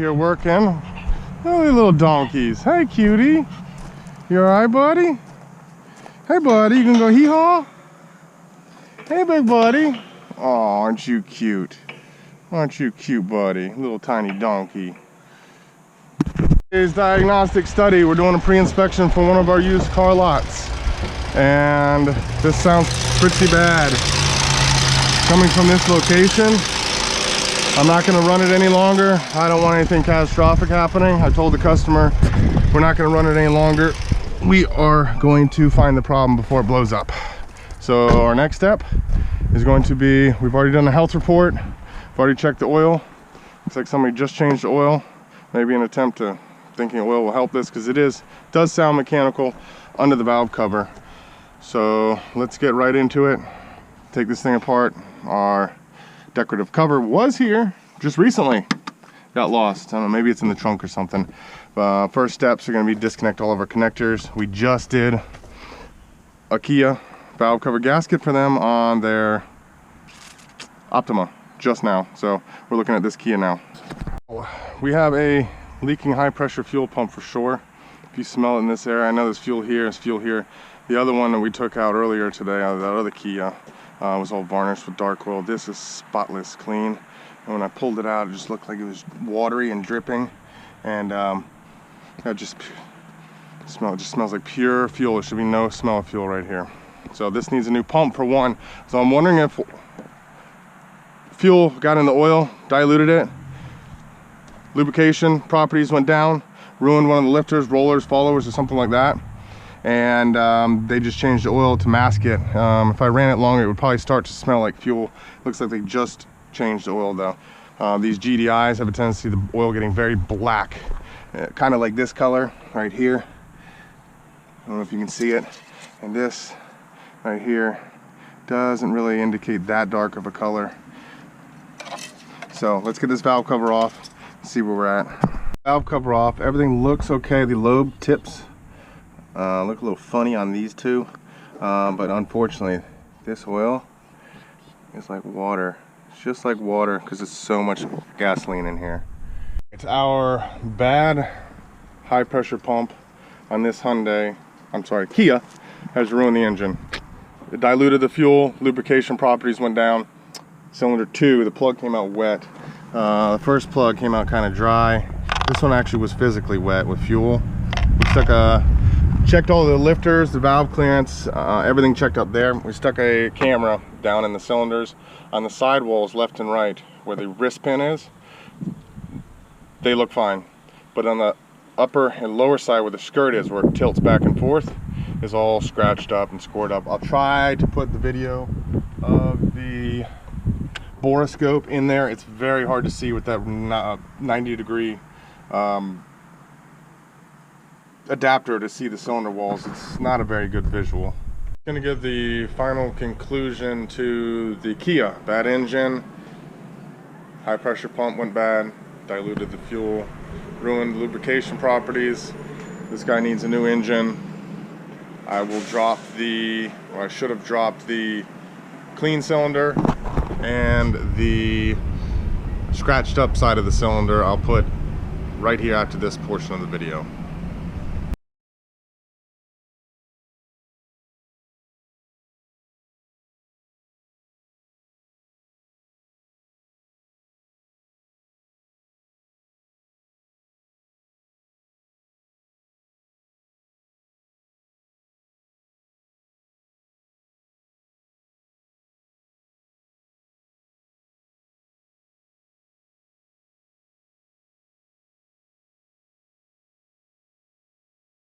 here working. Oh, little donkeys. Hey, cutie. You alright, buddy? Hey, buddy. You gonna go hee-haw? Hey, big buddy. Oh, aren't you cute? Aren't you cute, buddy? Little tiny donkey. Today's diagnostic study. We're doing a pre-inspection for one of our used car lots. And this sounds pretty bad. Coming from this location, I'm not going to run it any longer. I don't want anything catastrophic happening. I told the customer we're not going to run it any longer. We are going to find the problem before it blows up. So our next step is going to be, we've already done a health report. I've already checked the oil. Looks like somebody just changed the oil. Maybe an attempt to thinking oil will help this, because it does sound mechanical under the valve cover. So let's get right into it. Take this thing apart. Our decorative cover was here just recently. Got lost. I don't know, maybe it's in the trunk or something. First steps are going to be disconnect all of our connectors. We just did a Kia valve cover gasket for them on their Optima just now. So we're looking at this Kia now. We have a leaking high pressure fuel pump for sure. If you smell it in this area, I know there's fuel here, there's fuel here. The other one that we took out earlier today, that other Kia, was all varnished with dark oil. This is spotless clean. And when I pulled it out, it just looked like it was watery and dripping. And it just smells like pure fuel. There should be no smell of fuel right here. So this needs a new pump for one. So I'm wondering if fuel got in the oil, diluted it, lubrication properties went down, ruined one of the lifters, rollers, followers, or something like that. And they just changed the oil to mask it. If I ran it longer, it would probably start to smell like fuel. Looks like they just changed the oil though. These GDIs have a tendency, the oil getting very black, kind of like this color right here. I don't know if you can see it. And this right here doesn't really indicate that dark of a color. So let's get this valve cover off and see where we're at. Valve cover off, everything looks okay. The lobe tips look a little funny on these two, but unfortunately this oil is like water. It's just like water because there's so much gasoline in here. It's our bad high pressure pump on this Kia has ruined the engine. It diluted the fuel, lubrication properties went down. Cylinder 2, the plug came out wet. The first plug came out kind of dry. This one actually was physically wet with fuel. We checked all the lifters, the valve clearance, everything checked up there. We stuck a camera down in the cylinders on the sidewalls left and right where the wrist pin is. They look fine, but on the upper and lower side where the skirt is, where it tilts back and forth, is all scratched up and scored up. I'll try to put the video of the borescope in there. It's very hard to see with that 90-degree adapter to see the cylinder walls. It's not a very good visual. I'm gonna give the final conclusion to the Kia. Bad engine, high pressure pump went bad, diluted the fuel, ruined lubrication properties. This guy needs a new engine. I will drop I should have dropped the clean cylinder, and the scratched up side of the cylinder I'll put right here after this portion of the video.